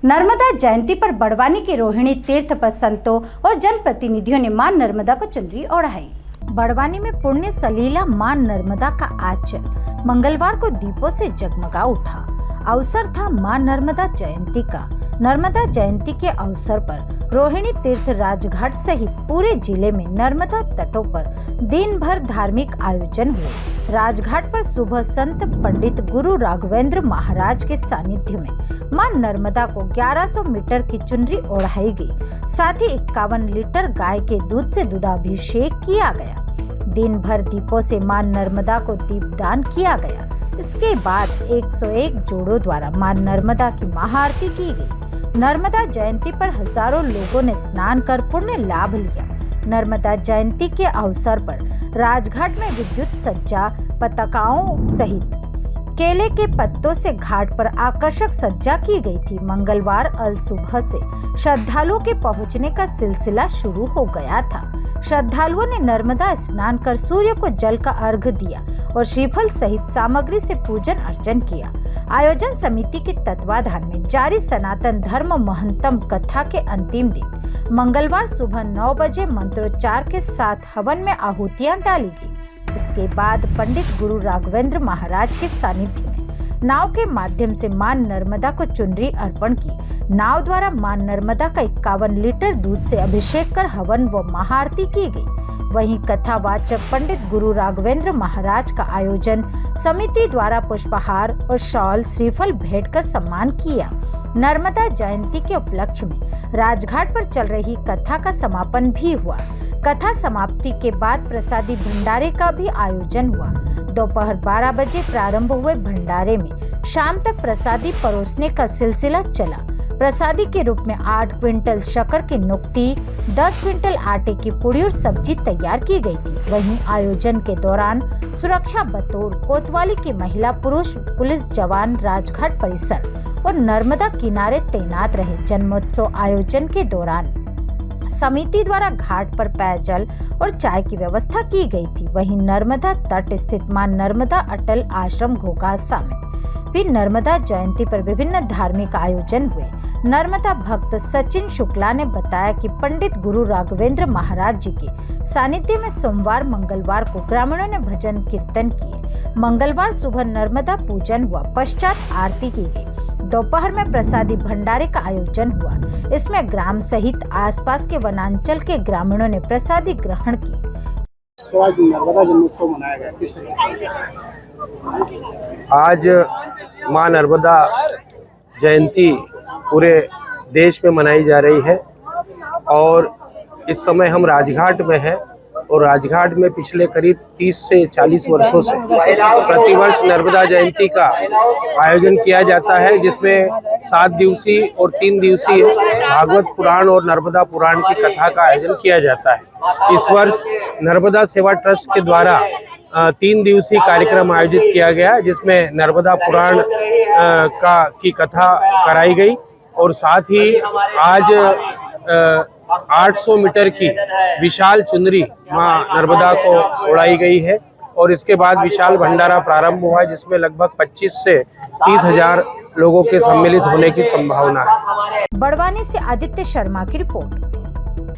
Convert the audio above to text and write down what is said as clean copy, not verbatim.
नर्मदा जयंती पर बड़वानी के रोहिणी तीर्थ पर संतों और जनप्रतिनिधियों ने मां नर्मदा को चुनरी ओढ़ाई। बड़वानी में पुण्य सलीला मां नर्मदा का आचर मंगलवार को दीपों से जगमगा उठा। अवसर था मां नर्मदा जयंती का। नर्मदा जयंती के अवसर पर रोहिणी तीर्थ राजघाट सहित पूरे जिले में नर्मदा तटों पर दिन भर धार्मिक आयोजन हुए। राजघाट पर सुबह संत पंडित गुरु राघवेंद्र महाराज के सानिध्य में मां नर्मदा को 1100 मीटर की चुनरी ओढ़ाई गई। साथ ही 51 लीटर गाय के दूध से दुधाभिषेक किया गया। दिन भर दीपों से मां नर्मदा को दीपदान किया गया। इसके बाद 101 जोड़ों द्वारा मां नर्मदा की महाआरती की गई। नर्मदा जयंती पर हजारों लोगों ने स्नान कर पुण्य लाभ लिया। नर्मदा जयंती के अवसर पर राजघाट में विद्युत सज्जा, पताकाओं सहित केले के पत्तों से घाट पर आकर्षक सज्जा की गई थी। मंगलवार अल सुबह से श्रद्धालुओं के पहुंचने का सिलसिला शुरू हो गया था। श्रद्धालुओं ने नर्मदा स्नान कर सूर्य को जल का अर्घ दिया और श्रीफल सहित सामग्री से पूजन अर्चन किया। आयोजन समिति के तत्वाधान में जारी सनातन धर्म महंतम कथा के अंतिम दिन मंगलवार सुबह 9 बजे मंत्रोच्चार के साथ हवन में आहुतियां डाली गई। इसके बाद पंडित गुरु राघवेंद्र महाराज के सानिध्य में नाव के माध्यम से मां नर्मदा को चुनरी अर्पण की। नाव द्वारा मां नर्मदा का 51 लीटर दूध से अभिषेक कर हवन व महाआरती की गई। वहीं कथावाचक पंडित गुरु राघवेंद्र महाराज का आयोजन समिति द्वारा पुष्पहार और शॉल श्रीफल भेंट कर सम्मान किया। नर्मदा जयंती के उपलक्ष्य में राजघाट पर चल रही कथा का समापन भी हुआ। कथा समाप्ति के बाद प्रसादी भंडारे का भी आयोजन हुआ। दोपहर 12 बजे प्रारंभ हुए भंडारे में शाम तक प्रसादी परोसने का सिलसिला चला। प्रसादी के रूप में 8 क्विंटल शक्कर की नुक्ती, 10 क्विंटल आटे की पुड़ी और सब्जी तैयार की गई थी। वहीं आयोजन के दौरान सुरक्षा बतौर कोतवाली के महिला पुरुष पुलिस जवान राजघाट परिसर और नर्मदा किनारे तैनात रहे। जन्मोत्सव आयोजन के दौरान समिति द्वारा घाट पर पेयजल और चाय की व्यवस्था की गई थी। वहीं नर्मदा तट स्थित मां नर्मदा अटल आश्रम घोघा समेत भी नर्मदा जयंती पर विभिन्न धार्मिक आयोजन हुए। नर्मदा भक्त सचिन शुक्ला ने बताया कि पंडित गुरु राघवेंद्र महाराज जी के सानिध्य में सोमवार मंगलवार को ग्रामीणों ने भजन कीर्तन किए। मंगलवार सुबह नर्मदा पूजन हुआ, पश्चात आरती की गई। दोपहर में प्रसादी भंडारे का आयोजन हुआ। इसमें ग्राम सहित आसपास के वनांचल के ग्रामीणों ने प्रसादी ग्रहण की। आज नर्मदा जन्मोत्सव मनाया गया, किस तरह से? आज मां नर्मदा जयंती पूरे देश में मनाई जा रही है और इस समय हम राजघाट में हैं और राजघाट में पिछले करीब 30 से 40 वर्षों से प्रतिवर्ष नर्मदा जयंती का आयोजन किया जाता है, जिसमें 7 दिवसीय और 3 दिवसीय भागवत पुराण और नर्मदा पुराण की कथा का आयोजन किया जाता है। इस वर्ष नर्मदा सेवा ट्रस्ट के द्वारा 3 दिवसीय कार्यक्रम आयोजित किया गया, जिसमें नर्मदा पुराण की कथा कराई गई और साथ ही आज 800 मीटर की विशाल चुनरी मां नर्मदा को उड़ाई गई है और इसके बाद विशाल भंडारा प्रारंभ हुआ, जिसमें लगभग 25 से 30 हजार लोगों के सम्मिलित होने की संभावना है। बड़वानी से आदित्य शर्मा की रिपोर्ट।